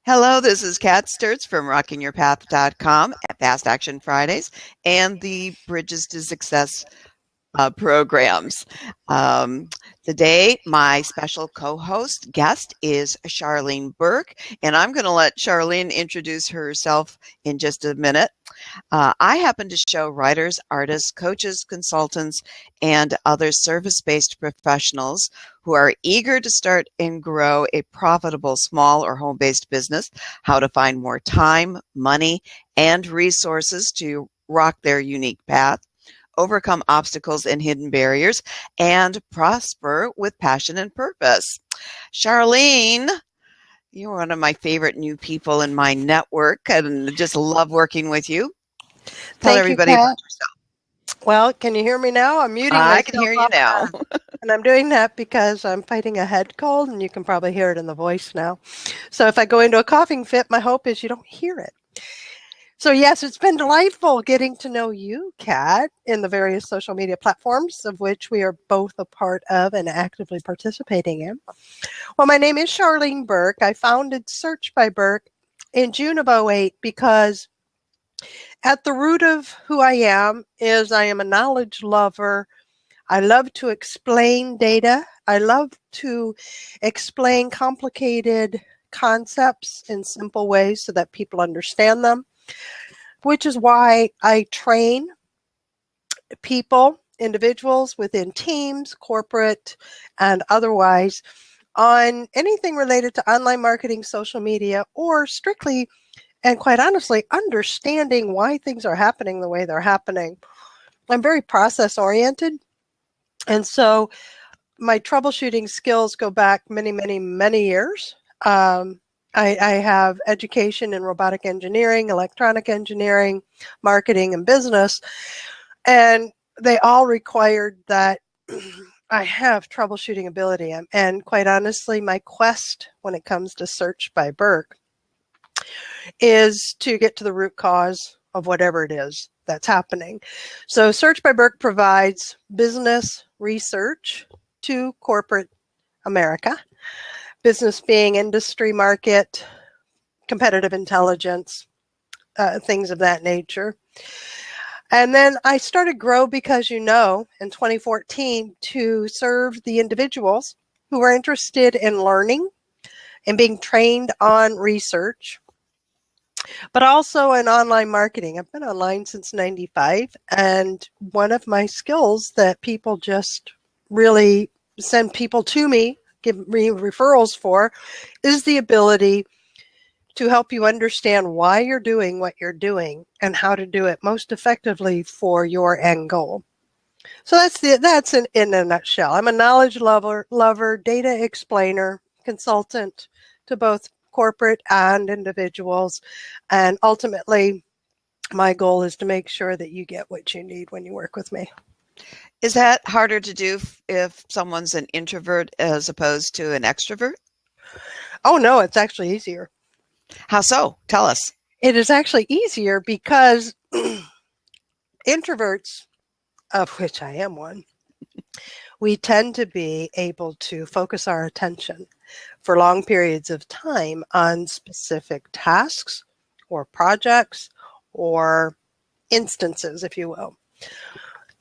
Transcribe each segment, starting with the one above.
Hello, this is Kat Sturtz from rockingyourpath.com at Fast Action Fridays and the Bridges to Success programs. Um, Today, my special co-host guest is Charlene Burke, and I'm going to let Charlene introduce herself in just a minute. I happen to show writers, artists, coaches, consultants, and other service-based professionals who are eager to start and grow a profitable small or home-based business, how to find more time, money, and resources to rock their unique path, overcome obstacles and hidden barriers, and prosper with passion and purpose. Charlene, you're one of my favorite new people in my network and just love working with you. Tell Thank you, everybody about Kat. yourself. Well, can you hear me now? I'm muting I can myself hear you off, now. and I'm doing that because I'm fighting a head cold, and you can probably hear it in the voice now. So if I go into a coughing fit, my hope is you don't hear it. So yes, it's been delightful getting to know you, Kat, in the various social media platforms of which we are both a part of and actively participating in. Well, my name is Charlene Burke. I founded Search by Burke in June of '08 because at the root of who I am is I am a knowledge lover. I love to explain data. I love to explain complicated concepts in simple ways so that people understand them, which is why I train people, individuals within teams, corporate and otherwise, on anything related to online marketing, social media, or strictly and quite honestly, understanding why things are happening the way they're happening. I'm very process oriented. And so my troubleshooting skills go back many, many, many years. I have education in robotic engineering, electronic engineering, marketing, and business. And they all required that I have troubleshooting ability. And quite honestly, my quest when it comes to Search by Burke is to get to the root cause of whatever it is that's happening. So Search by Burke provides business research to corporate America, business being industry, market, competitive intelligence, things of that nature. And then I started Grow Because You Know in 2014 to serve the individuals who are interested in learning and being trained on research, but also in online marketing. I've been online since '95, and one of my skills that people just really send people to me, give me referrals for, is the ability to help you understand why you're doing what you're doing and how to do it most effectively for your end goal. So that's in a nutshell. I'm a knowledge lover, data explainer, consultant to both corporate and individuals. And ultimately, my goal is to make sure that you get what you need when you work with me. Is that harder to do if someone's an introvert as opposed to an extrovert? Oh, no, it's actually easier. How so? Tell us. It is actually easier because introverts, of which I am one, we tend to be able to focus our attention for long periods of time on specific tasks or projects or instances, if you will.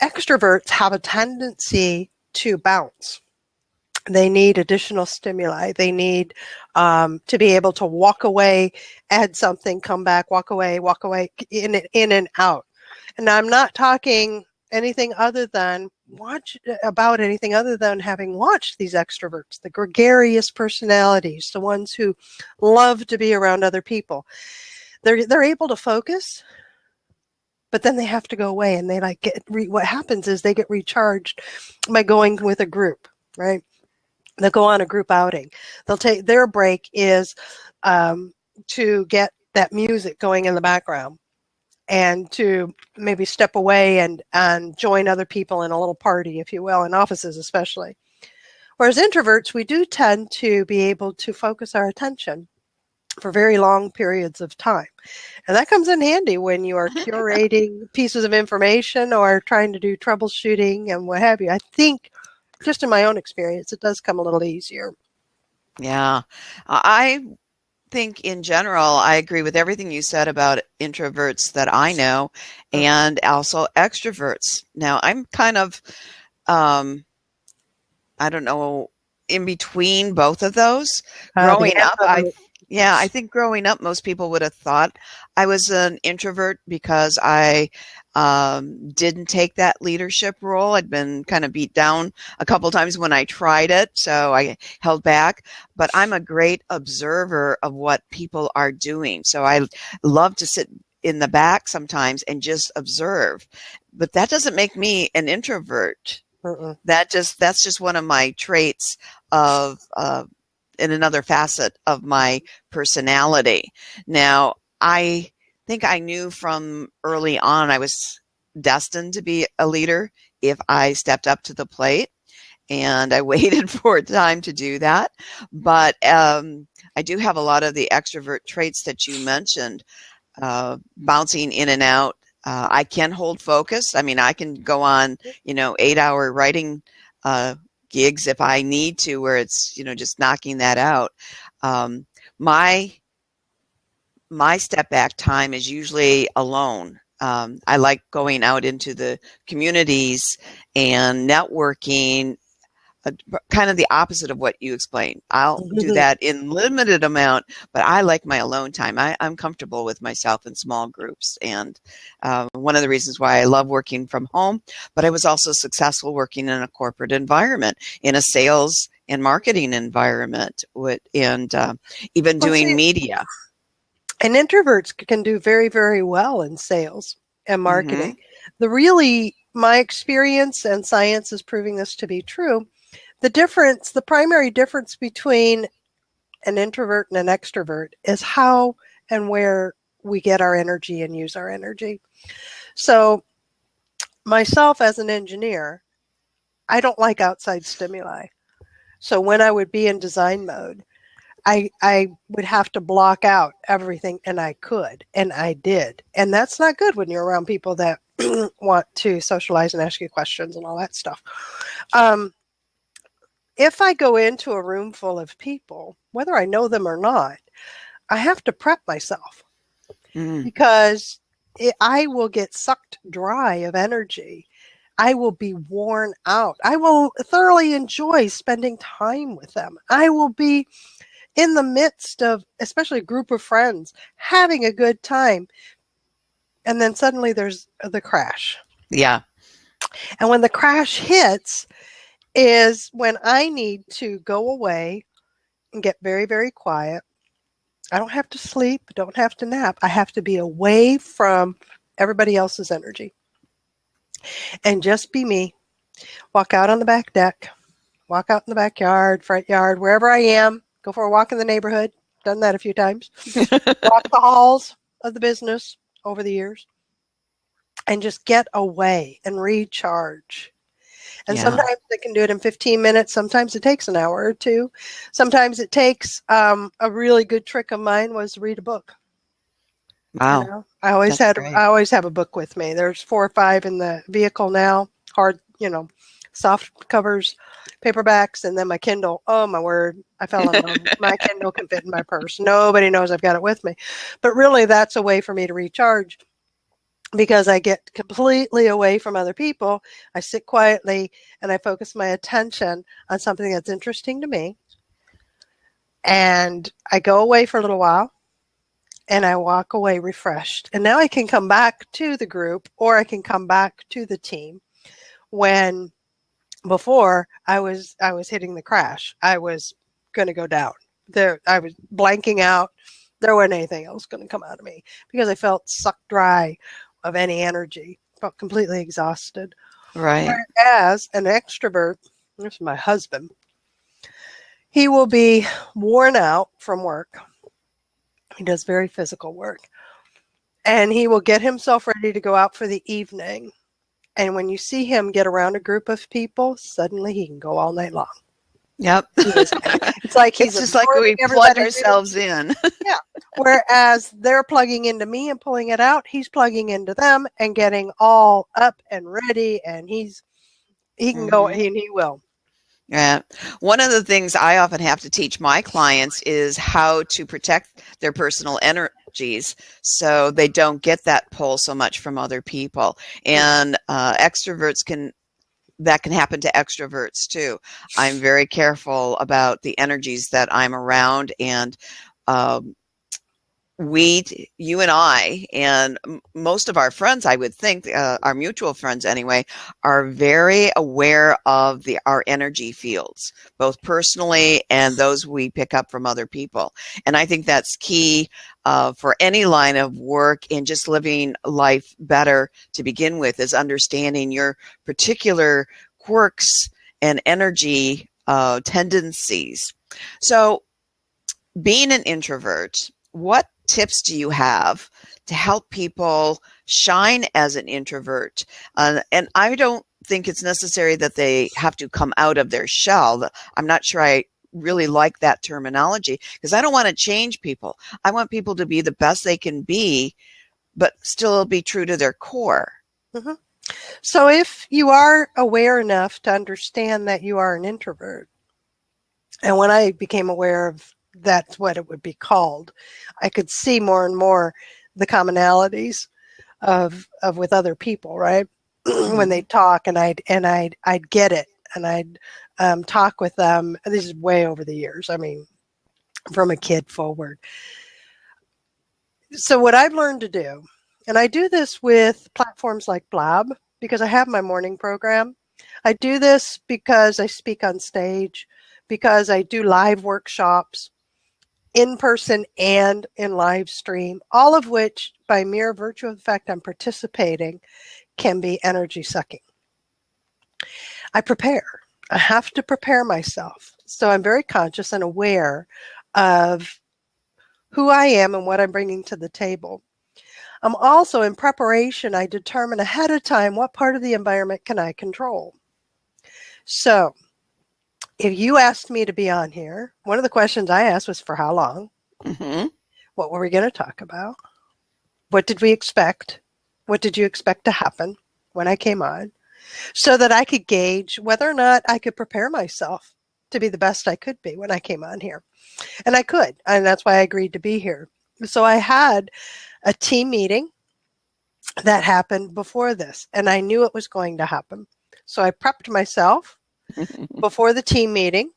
Extroverts have a tendency to bounce. They need additional stimuli. They need to be able to walk away, add something, come back, walk away, in and out. And I'm not talking anything other than anything other than having watched these extroverts, the gregarious personalities, the ones who love to be around other people. They're able to focus, but then they have to go away, and they what happens is they get recharged by going with a group, right? They'll go on a group outing. They'll take their break is to get that music going in the background and to maybe step away and join other people in a little party, if you will, in offices especially. Whereas introverts, we do tend to be able to focus our attention for very long periods of time. And that comes in handy when you are curating pieces of information or trying to do troubleshooting and what have you. I think, just in my own experience, it does come a little easier. Yeah. I think in general, I agree with everything you said about introverts that I know and also extroverts. Now, I'm kind of, um, I don't know, in between both of those. The Growing up, ambivert. yeah, I think growing up, most people would have thought I was an introvert because I didn't take that leadership role. I'd been kind of beat down a couple times when I tried it, so I held back. But I'm a great observer of what people are doing. So I love to sit in the back sometimes and just observe. But that doesn't make me an introvert. That's just one of my traits of in another facet of my personality. Now, I think I knew from early on I was destined to be a leader if I stepped up to the plate, and I waited for time to do that. But I do have a lot of the extrovert traits that you mentioned, bouncing in and out. I can hold focus. I mean, I can go on, 8-hour writing gigs if I need to, where it's, just knocking that out. My step back time is usually alone. I like going out into the communities and networking, kind of the opposite of what you explained. I'll do that in limited amount, but I like my alone time. I'm comfortable with myself in small groups. And one of the reasons why I love working from home, but I was also successful working in a corporate environment, in a sales and marketing environment, and even doing media. And introverts can do very, very well in sales and marketing. My experience, and science is proving this to be true, the primary difference between an introvert and an extrovert is how and where we get our energy and use our energy. So myself as an engineer, I don't like outside stimuli. So when I would be in design mode, I would have to block out everything, and I could, and I did. And that's not good when you're around people that want to socialize and ask you questions and all that stuff. If I go into a room full of people, whether I know them or not, I have to prep myself because I will get sucked dry of energy. I will be worn out. I will thoroughly enjoy spending time with them. I will be in the midst of, especially a group of friends, having a good time. And then suddenly there's the crash. Yeah. And when the crash hits is when I need to go away and get very, very quiet. I don't have to sleep, don't have to nap. I have to be away from everybody else's energy and just be me. Walk out on the back deck, walk out in the backyard, front yard, wherever I am, go for a walk in the neighborhood. Done that a few times. Walk the halls of the business over the years and just get away and recharge. And sometimes they can do it in 15 minutes. Sometimes it takes an hour or two. Sometimes it takes a really good trick of mine was to read a book. Wow. I always have a book with me. There's 4 or 5 in the vehicle now. Hard, soft covers, paperbacks, and then my Kindle. Oh my word. I fell in love. My Kindle can fit in my purse. Nobody knows I've got it with me. But really that's a way for me to recharge. Because I get completely away from other people, I sit quietly and I focus my attention on something that's interesting to me. And I go away for a little while and I walk away refreshed. And now I can come back to the group or I can come back to the team when before I was hitting the crash. I was going to go down. I was blanking out. There wasn't anything else going to come out of me because I felt sucked dry of any energy, felt completely exhausted. Right. Whereas an extrovert, this is my husband, he will be worn out from work. He does very physical work. And he will get himself ready to go out for the evening. And when you see him get around a group of people, suddenly he can go all night long. Yep. It's like he's just like we plug ourselves in. Yeah. Whereas they're plugging into me and pulling it out, he's plugging into them and getting all up and ready, and he can go and he will. Yeah. One of the things I often have to teach my clients is how to protect their personal energies so they don't get that pull so much from other people. And extroverts can that can happen to extroverts too. I'm very careful about the energies that I'm around, and um, you and I, and most of our friends, I would think, our mutual friends anyway, are very aware of our energy fields, both personally and those we pick up from other people. And I think that's key for any line of work and just living life better to begin with, is understanding your particular quirks and energy tendencies. So, being an introvert, what tips do you have to help people shine as an introvert? And I don't think it's necessary that they have to come out of their shell. I'm not sure I really like that terminology, because I don't want to change people. I want people to be the best they can be, but still be true to their core. Mm-hmm. So if you are aware enough to understand that you are an introvert, and when I became aware of that's what it would be called, I could see more and more the commonalities of with other people, right? When they talk, and I'd get it, and I'd talk with them. And this is way over the years. I mean, from a kid forward. So what I've learned to do, and I do this with platforms like Blab, because I have my morning program. I do this because I speak on stage, because I do live workshops, in person and in live stream, all of which, by mere virtue of the fact I'm participating, can be energy sucking. I prepare. I have to prepare myself. So I'm very conscious and aware of who I am and what I'm bringing to the table. I'm also, in preparation, I determine ahead of time what part of the environment can I control. So if you asked me to be on here, one of the questions I asked was for how long? Mm-hmm. What were we going to talk about? What did we expect? What did you expect to happen when I came on? So that I could gauge whether or not I could prepare myself to be the best I could be when I came on here. And I could, and that's why I agreed to be here. So I had a team meeting that happened before this, and I knew it was going to happen. So I prepped myself before the team meeting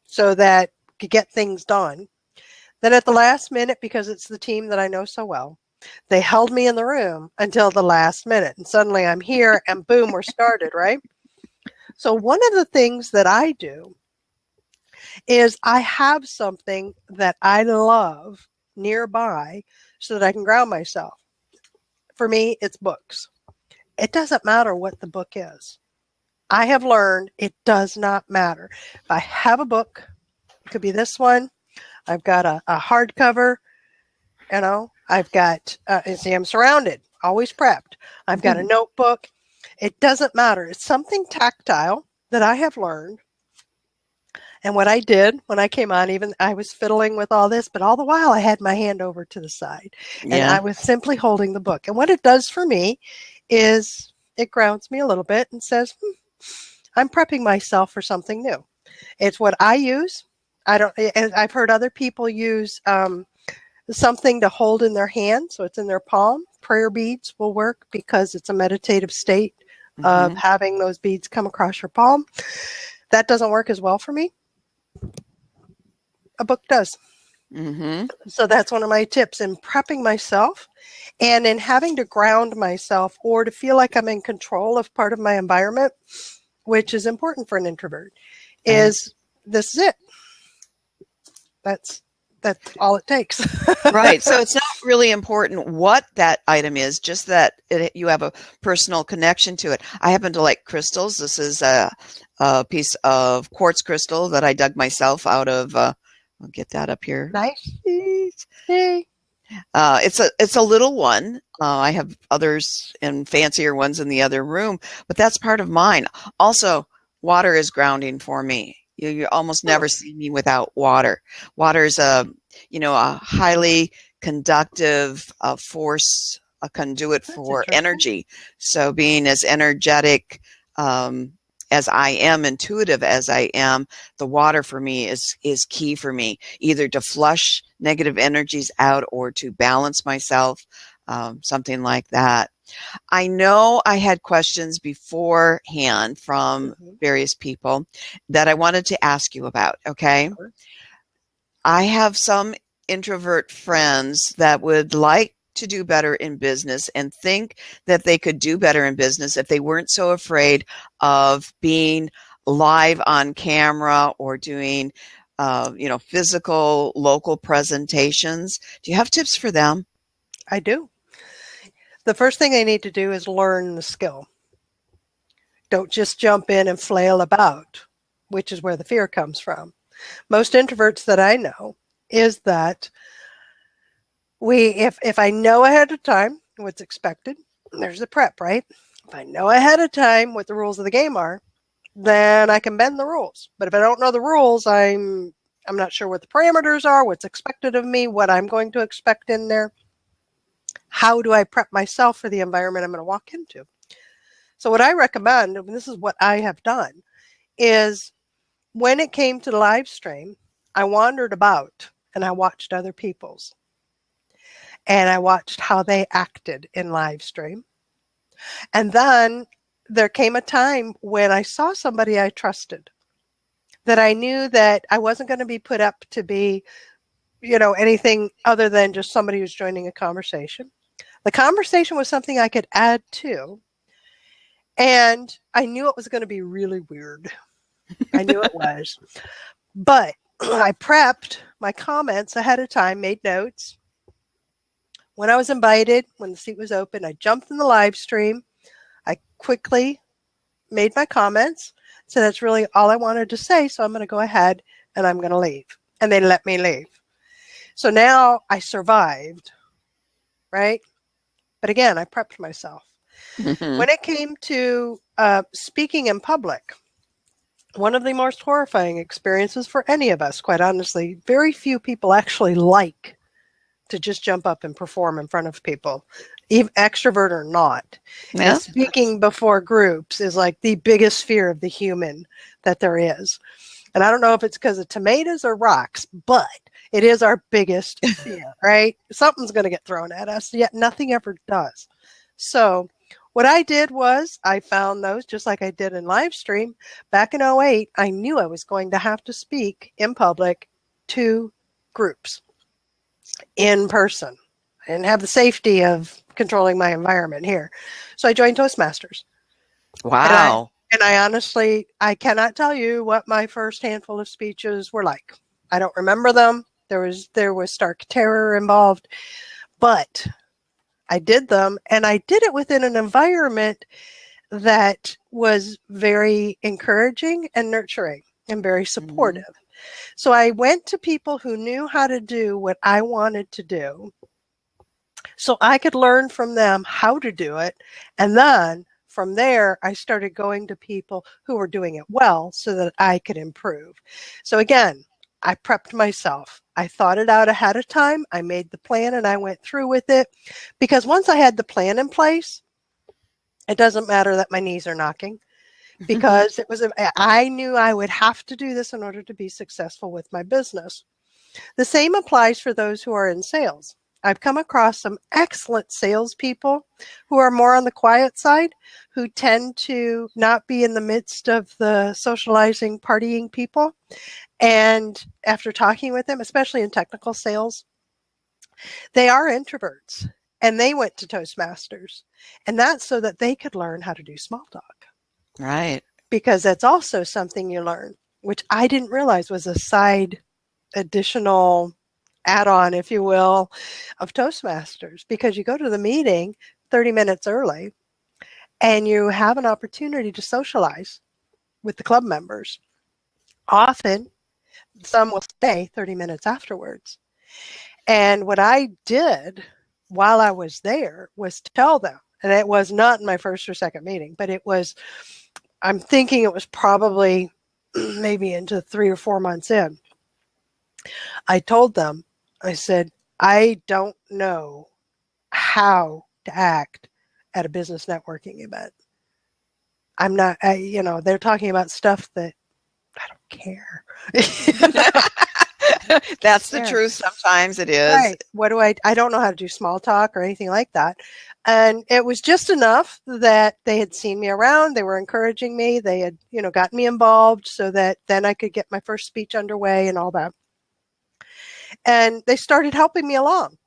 so that I could get things done. Then at the last minute, because it's the team that I know so well, they held me in the room until the last minute. And suddenly I'm here and boom, we're started, right? So one of the things that I do is I have something that I love nearby so that I can ground myself. For me, it's books. It doesn't matter what the book is. I have learned it does not matter. If I have a book, it could be this one. I've got a hardcover, you know, I've got, see, I'm surrounded, always prepped. I've got a notebook. It doesn't matter. It's something tactile that I have learned. And what I did when I came on, even I was fiddling with all this, but all the while I had my hand over to the side and I was simply holding the book. And what it does for me is it grounds me a little bit and says, I'm prepping myself for something new. It's what I use. I've heard other people use something to hold in their hand, so it's in their palm. Prayer beads will work because it's a meditative state of having those beads come across your palm. That doesn't work as well for me. A book does. So that's one of my tips in prepping myself and in having to ground myself or to feel like I'm in control of part of my environment, which is important for an introvert, is this is it. That's all it takes. Right. So it's not really important what that item is, just that you have a personal connection to it. I happen to like crystals. This is a piece of quartz crystal that I dug myself out of. I'll get that up here. Nice. Yay. It's a little one. I have others and fancier ones in the other room, but that's part of mine. Also, water is grounding for me. You almost never see me without water. Water is a highly conductive force, a conduit for energy. So being as energetic as I am, intuitive as I am, the water for me is key for me, either to flush negative energies out or to balance myself, something like that. I know I had questions beforehand from various people that I wanted to ask you about, okay? Sure. I have some introvert friends that would like to do better in business and think that they could do better in business if they weren't so afraid of being live on camera or doing, physical local presentations. Do you have tips for them? I do. The first thing they need to do is learn the skill. Don't just jump in and flail about, which is where the fear comes from. Most introverts that I know is that if I know ahead of time what's expected, there's the prep, right? If I know ahead of time what the rules of the game are, then I can bend the rules. But if I don't know the rules, I'm not sure what the parameters are, what's expected of me, what I'm going to expect in there. How do I prep myself for the environment I'm going to walk into? So what I recommend, and this is what I have done, is when it came to the live stream, I wandered about and I watched other people's. And I watched how they acted in live stream. And then there came a time when I saw somebody I trusted, that I knew that I wasn't going to be put up to be, anything other than just somebody who's joining a conversation. The conversation was something I could add to. And I knew it was going to be really weird. I knew it was. But I prepped my comments ahead of time, made notes. When I was invited, when the seat was open, I jumped in the live stream. I quickly made my comments. So that's really all I wanted to say. So I'm going to go ahead and I'm going to leave. And they let me leave. So now I survived, right? But again, I prepped myself. When it came to speaking in public, one of the most horrifying experiences for any of us, quite honestly, very few people actually like to just jump up and perform in front of people, even extrovert or not. Yeah. And speaking before groups is like the biggest fear of the human that there is. And I don't know if it's because of tomatoes or rocks, but it is our biggest fear, right? Something's going to get thrown at us, yet nothing ever does. So what I did was I found those, just like I did in live stream. Back in 2008, I knew I was going to have to speak in public to groups in person. I didn't have the safety of controlling my environment here. So I joined Toastmasters. Wow. And I honestly, I cannot tell you what my first handful of speeches were like. I don't remember them. There was stark terror involved, but I did them, and I did it within an environment that was very encouraging and nurturing and very supportive. So I went to people who knew how to do what I wanted to do, so I could learn from them how to do it. And then from there, I started going to people who were doing it well so that I could improve. So again, I prepped myself. I thought it out ahead of time. I made the plan and I went through with it, because once I had the plan in place, it doesn't matter that my knees are knocking, because I knew I would have to do this in order to be successful with my business. The same applies for those who are in sales. I've come across some excellent salespeople who are more on the quiet side, who tend to not be in the midst of the socializing, partying people. And after talking with them, especially in technical sales, they are introverts, and they went to Toastmasters. And that's so that they could learn how to do small talk. Right. Because that's also something you learn, which I didn't realize was a side additional add-on, if you will, of Toastmasters, because you go to the meeting 30 minutes early and you have an opportunity to socialize with the club members. Often, some will stay 30 minutes afterwards. And what I did while I was there was tell them, and it was not in my first or second meeting, but I'm thinking it was probably maybe into 3 or 4 months in. I told them, I said, I don't know how to act at a business networking event. I'm not, they're talking about stuff that I don't care. That's the truth. Sometimes it is. Right. What do I don't know how to do small talk or anything like that. And it was just enough that they had seen me around. They were encouraging me. They had, gotten me involved so that then I could get my first speech underway and all that. And they started helping me along,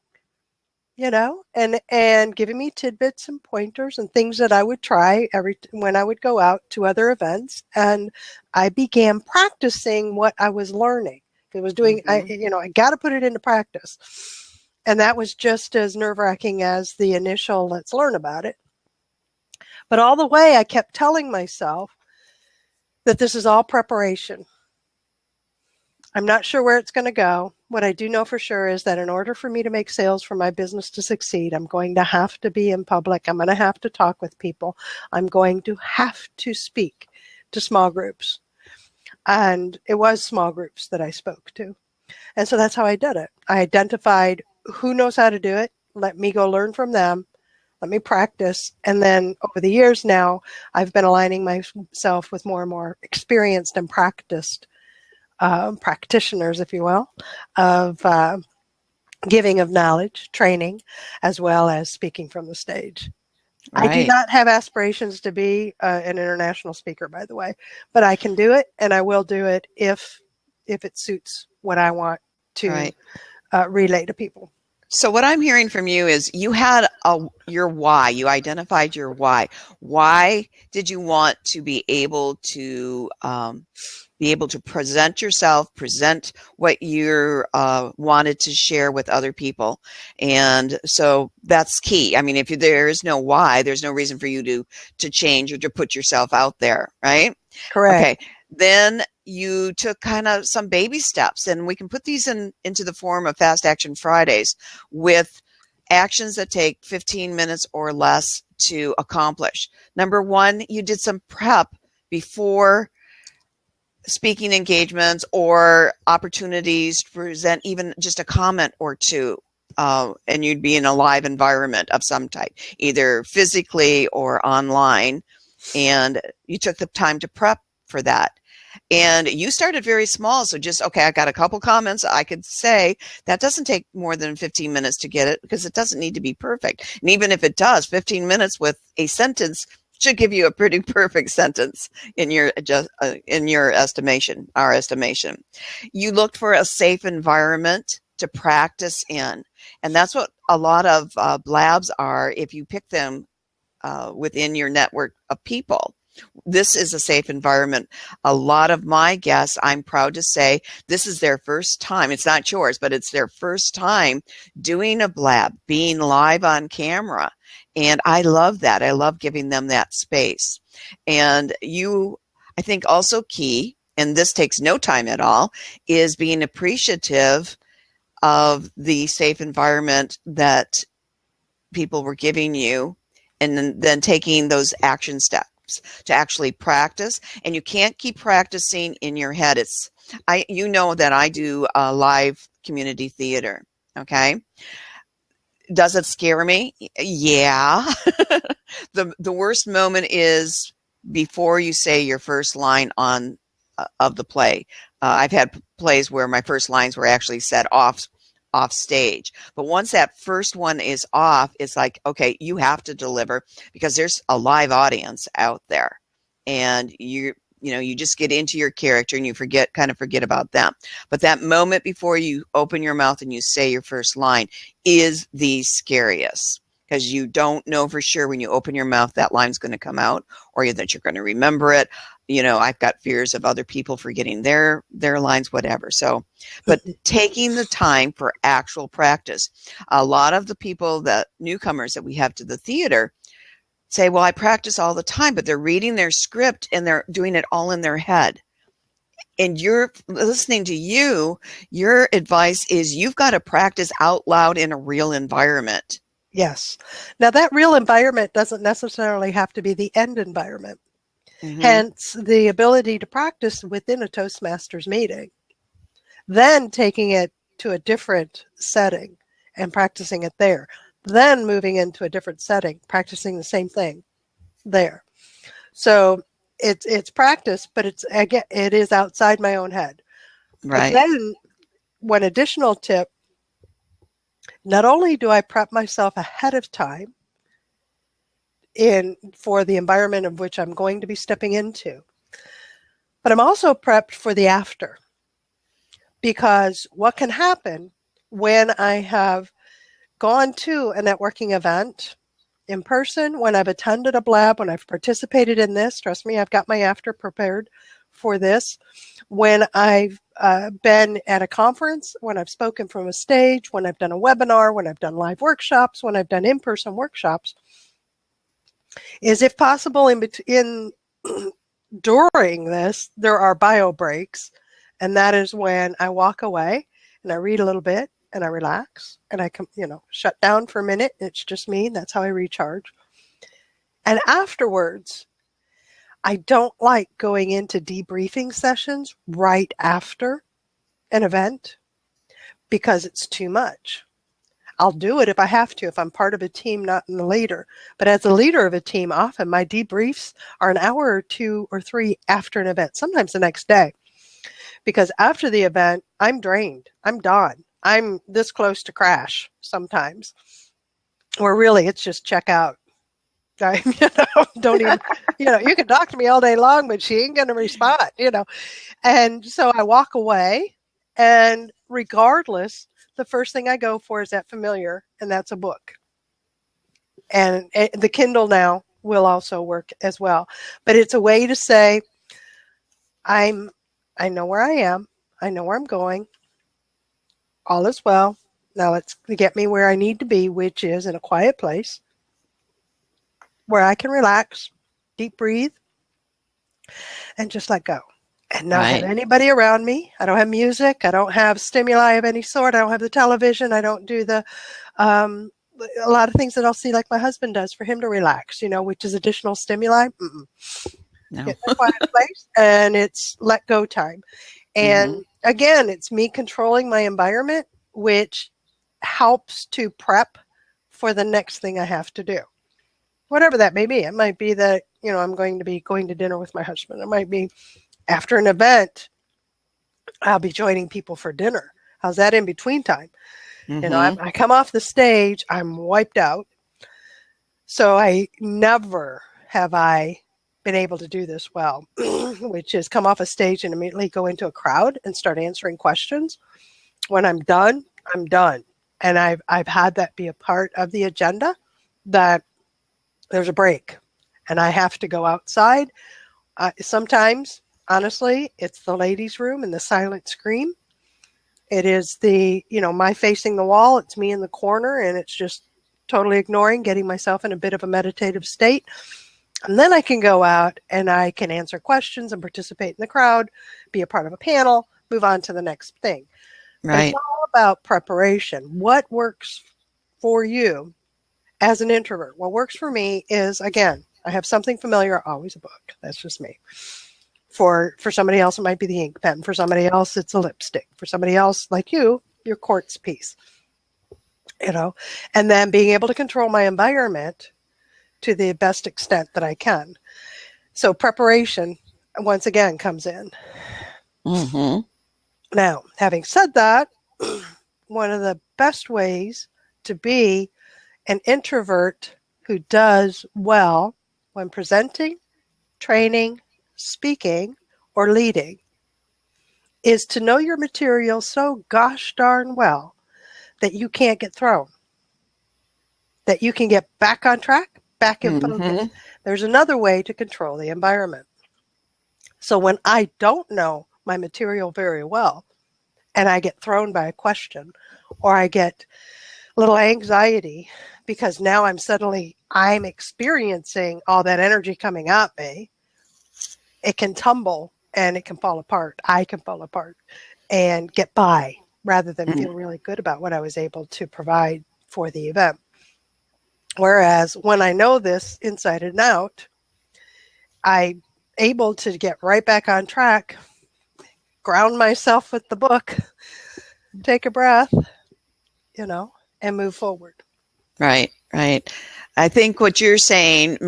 and giving me tidbits and pointers and things that I would try when I would go out to other events. And I began practicing what I was learning. It was doing, I got to put it into practice. And that was just as nerve-wracking as the initial, let's learn about it. But all the way, I kept telling myself that this is all preparation. I'm not sure where it's going to go. What I do know for sure is that in order for me to make sales for my business to succeed, I'm going to have to be in public. I'm going to have to talk with people. I'm going to have to speak to small groups. And it was small groups that I spoke to. And so that's how I did it. I identified who knows how to do it. Let me go learn from them. Let me practice. And then over the years now, I've been aligning myself with more and more experienced and practiced practitioners, if you will, of giving of knowledge, training, as well as speaking from the stage. Right. I do not have aspirations to be an international speaker, by the way, but I can do it, and I will do it if it suits what I want to relay to people. So what I'm hearing from you is you had your why. You identified your why. Why did you want to be able to present yourself, present what you wanted to share with other people? And so that's key. I mean, if there is no why, there's no reason for you to change or to put yourself out there, right? Correct. Okay. Then you took kind of some baby steps, and we can put these into the form of Fast Action Fridays with actions that take 15 minutes or less to accomplish. Number one, you did some prep before speaking engagements or opportunities to present even just a comment or two, and you'd be in a live environment of some type, either physically or online, and you took the time to prep for that. And you started very small, so just, okay, I got a couple comments I could say. That doesn't take more than 15 minutes to get it, because it doesn't need to be perfect. And even if it does, 15 minutes with a sentence should give you a pretty perfect sentence in your estimation, our estimation. You looked for a safe environment to practice in, and that's what a lot of blabs are. If you pick them within your network of people, this is a safe environment. A lot of my guests, I'm proud to say, this is their first time. It's not yours, but it's their first time doing a blab, being live on camera. And I love that. I love giving them that space. And I think also key, and this takes no time at all, is being appreciative of the safe environment that people were giving you, and then taking those action steps to actually practice. And you can't keep practicing in your head. You know that I do live community theater. Okay. Does it scare me? Yeah. The worst moment is before you say your first line of the play. I've had plays where my first lines were actually said off stage. But once that first one is off, it's like, okay, you have to deliver, because there's a live audience out there, and you just get into your character and you forget about them. But that moment before you open your mouth and you say your first line is the scariest, because you don't know for sure when you open your mouth that line's going to come out, or that you're going to remember it. I've got fears of other people forgetting their lines, whatever. So, but taking the time for actual practice. A lot of the newcomers that we have to the theater say, well, I practice all the time, but they're reading their script and they're doing it all in their head. And you're listening to your advice is you've got to practice out loud in a real environment. Yes. Now that real environment doesn't necessarily have to be the end environment. Mm-hmm. Hence the ability to practice within a Toastmasters meeting, then taking it to a different setting and practicing it there, then moving into a different setting, practicing the same thing there. So it's practice, but it is outside my own head. But Right. then one additional tip, not only do I prep myself ahead of time for the environment of which I'm going to be stepping into, but I'm also prepped for the after. Because what can happen when I have gone to a networking event in person, when I've attended a blab, when I've participated in this, trust me, I've got my after prepared for this, when I've been at a conference, when I've spoken from a stage, when I've done a webinar, when I've done live workshops, when I've done in-person workshops, is if possible during this, there are bio breaks. And that is when I walk away and I read a little bit and I relax and I shut down for a minute. It's just me. That's how I recharge. And afterwards, I don't like going into debriefing sessions right after an event because it's too much. I'll do it if I have to, if I'm part of a team, not in the leader. But as a leader of a team, often my debriefs are an hour or 2 or 3 after an event, sometimes the next day. Because after the event, I'm drained. I'm done. I'm this close to crash sometimes. Or really, it's just check out. Don't even, you can talk to me all day long, but she ain't going to respond, And so I walk away, and regardless, the first thing I go for is that familiar, and that's a book. And the Kindle now will also work as well. But it's a way to say, I know where I am. I know where I'm going. All is well. Now let's get me where I need to be, which is in a quiet place where I can relax, deep breathe, and just let go. And not have anybody around me. I don't have music. I don't have stimuli of any sort. I don't have the television. I don't do a lot of things that I'll see like my husband does for him to relax, which is additional stimuli. No. Get in a quiet place, and it's let go time. And again, it's me controlling my environment, which helps to prep for the next thing I have to do. Whatever that may be. It might be that, I'm going to be going to dinner with my husband. It might be after an event, I'll be joining people for dinner. How's that in between time? I come off the stage, I'm wiped out. So I never have I been able to do this well, which is come off a stage and immediately go into a crowd and start answering questions. When I'm done, I'm done. And I've had that be a part of the agenda, that there's a break and I have to go outside. Sometimes, honestly, it's the ladies' room and the silent scream. It is my facing the wall. It's me in the corner, and it's just totally ignoring, getting myself in a bit of a meditative state. And then I can go out and I can answer questions and participate in the crowd, be a part of a panel, move on to the next thing. Right. But it's all about preparation. What works for you as an introvert? What works for me is, again, I have something familiar, always a book. That's just me. For somebody else, it might be the ink pen. For somebody else, it's a lipstick. For somebody else, like you, your quartz piece. And then being able to control my environment to the best extent that I can. So preparation, once again, comes in. Now, having said that, one of the best ways to be an introvert who does well when presenting, training, speaking, or leading is to know your material so gosh darn well that you can't get thrown, that you can get back on track, back in focus. There's another way to control the environment. So when I don't know my material very well and I get thrown by a question, or I get a little anxiety because now I'm experiencing all that energy coming at me, it can tumble and it can fall apart. I can fall apart and get by rather than feel really good about what I was able to provide for the event. Whereas when I know this inside and out, I'm able to get right back on track, ground myself with the book, take a breath, and move forward. Right. I think what you're saying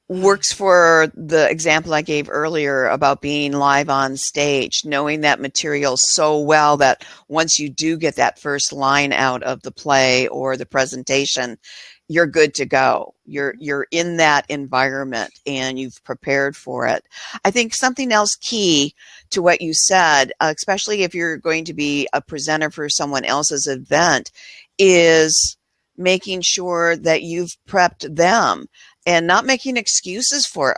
works for the example I gave earlier about being live on stage, knowing that material so well that once you do get that first line out of the play or the presentation, you're good to go. You're in that environment and you've prepared for it. I think something else key to what you said, especially if you're going to be a presenter for someone else's event, is making sure that you've prepped them and not making excuses for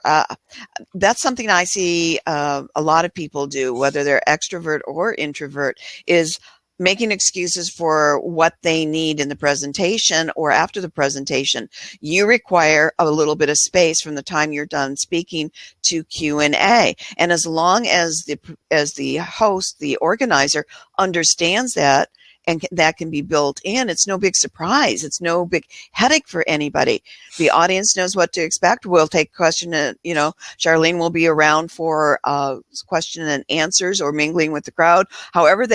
that's something I see a lot of people do, whether they're extrovert or introvert, is making excuses for what they need in the presentation or after the presentation. You require a little bit of space from the time you're done speaking to Q&A. And as long as the host, the organizer, understands that, and that can be built in, it's no big surprise. It's no big headache for anybody. The audience knows what to expect. We'll take question and, Charlene will be around for question and answers or mingling with the crowd. However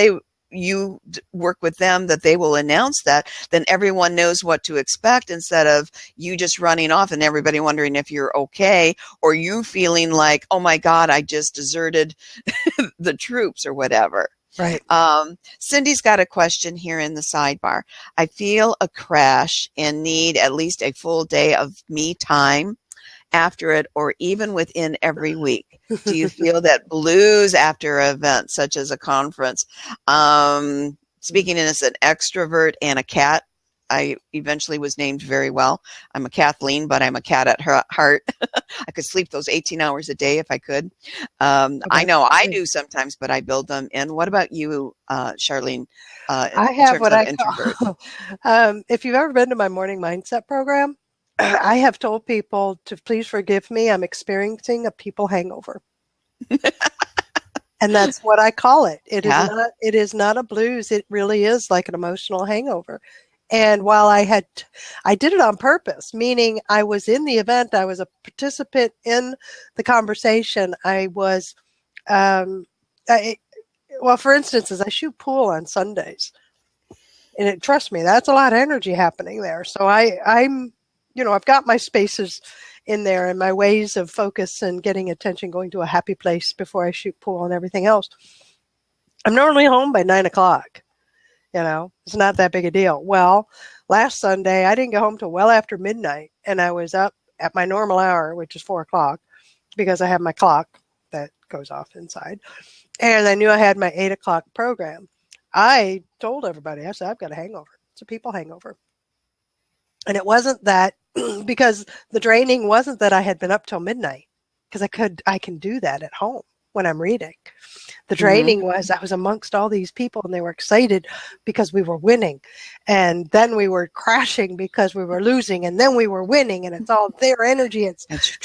you work with them, that they will announce that, then everyone knows what to expect, instead of you just running off and everybody wondering if you're okay, or you feeling like, oh my God, I just deserted the troops or whatever. Right. Cindy's got a question here in the sidebar. I feel a crash and need at least a full day of me time after it, or even within every week. Do you feel that blues after an event, such as a conference? Speaking as an extrovert and a cat, I eventually was named very well. I'm a Kathleen, but I'm a cat at heart. I could sleep those 18 hours a day if I could. I know I do sometimes, but I build them. And what about you, Charlene? I have what I call, if you've ever been to my morning mindset program, I have told people to please forgive me. I'm experiencing a people hangover. And that's what I call it. It is not a blues. It really is like an emotional hangover. And while I did it on purpose, meaning I was in the event, I was a participant in the conversation. I was, for instance, as I shoot pool on Sundays, and trust me, that's a lot of energy happening there. So I'm, I've got my spaces in there and my ways of focus and getting attention, going to a happy place before I shoot pool and everything else. I'm normally home by 9:00. It's not that big a deal. Well, last Sunday, I didn't get home till well after midnight, and I was up at my normal hour, which is 4:00, because I have my clock that goes off inside. And I knew I had my 8:00 program. I told everybody, I said, I've got a hangover. It's a people hangover. And it wasn't that, because the draining wasn't that I had been up till midnight, because I can do that at home when I'm reading. The draining was I was amongst all these people and they were excited because we were winning. And then we were crashing because we were losing. And then we were winning, and it's all their energy.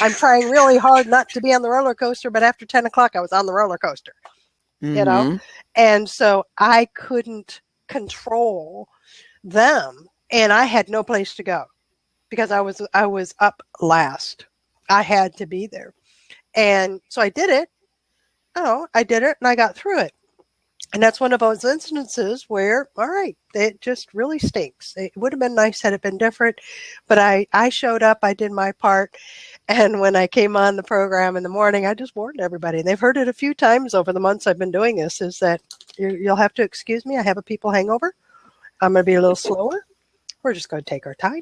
I'm trying really hard not to be on the roller coaster, but after 10:00, I was on the roller coaster, And so I couldn't control them, and I had no place to go because I was up last. I had to be there. And so I did it. I did it and I got through it. And that's one of those instances where, all right, it just really stinks. It would have been nice had it been different, but I showed up, I did my part. And when I came on the program in the morning, I just warned everybody. They've heard it a few times over the months I've been doing this, is that you'll have to excuse me. I have a people hangover. I'm going to be a little slower. We're just going to take our time.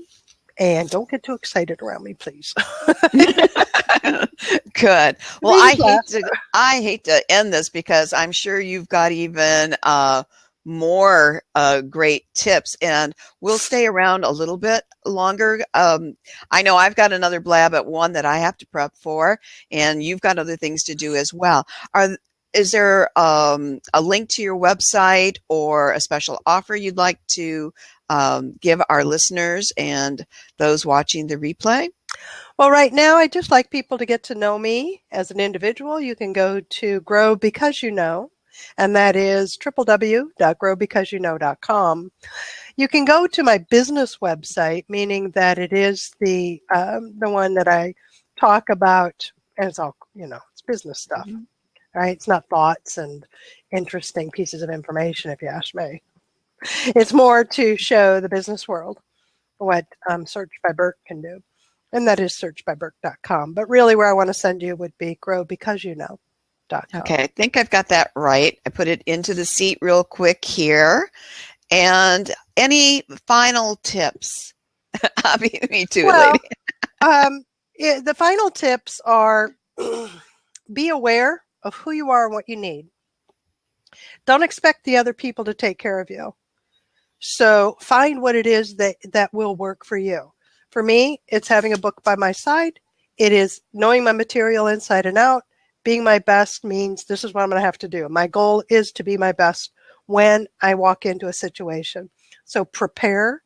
And don't get too excited around me, please. Good. Well, I hate to end this, because I'm sure you've got even more great tips, and we'll stay around a little bit longer. I know I've got another blab at 1 that I have to prep for, and you've got other things to do as well. Is there a link to your website or a special offer you'd like to give our listeners and those watching the replay? Well, right now, I'd just like people to get to know me as an individual. You can go to Grow Because You Know, and that is www.growbecauseyouknow.com. You can go to my business website, meaning that it is the one that I talk about, and it's all, it's business stuff. Right? It's not thoughts and interesting pieces of information, if you ask me. It's more to show the business world what Search by Burke can do. And that is searchbyburke.com. But really where I want to send you would be growbecauseyouKnow.com. Okay, I think I've got that right. I put it into the seat real quick here. And any final tips? Me too, Well, lady. The final tips are be aware of who you are and what you need. Don't expect the other people to take care of you. So find what it is that will work for you. For me, it's having a book by my side. It is knowing my material inside and out. Being my best means this is what I'm going to have to do. My goal is to be my best when I walk into a situation. So prepare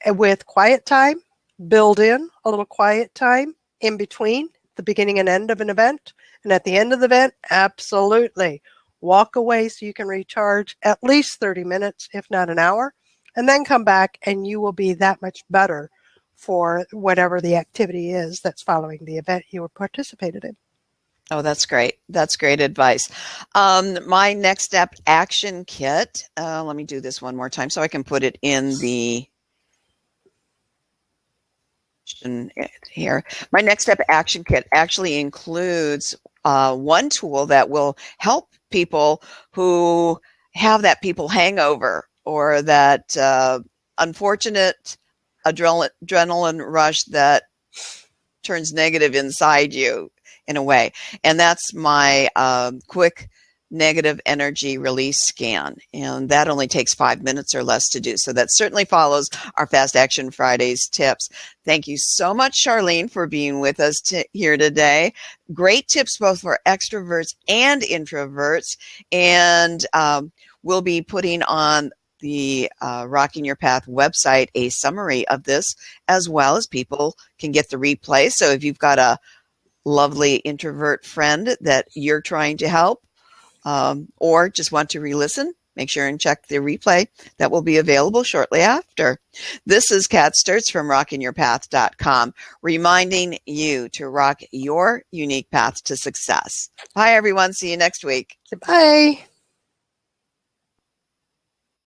with quiet time, build in a little quiet time in between the beginning and end of an event. And at the end of the event, absolutely walk away so you can recharge at least 30 minutes, if not an hour, and then come back and you will be that much better for whatever the activity is that's following the event you were participated in. Oh, that's great. That's great advice. My next step action kit. Let me do this one more time so I can put it in the here. My next step action kit actually includes one tool that will help people who have that people hangover or that unfortunate adrenaline rush that turns negative inside you in a way. And that's my quick negative energy release scan. And that only takes 5 minutes or less to do. So that certainly follows our Fast Action Fridays tips. Thank you so much, Charlene, for being with us here today. Great tips both for extroverts and introverts. And we'll be putting on the Rocking Your Path website a summary of this, as well as people can get the replay. So if you've got a lovely introvert friend that you're trying to help, or just want to re-listen, make sure and check the replay that will be available shortly after. This is Kat Sturtz from rockingyourpath.com, reminding you to rock your unique path to success. Bye, everyone. See you next week. Bye.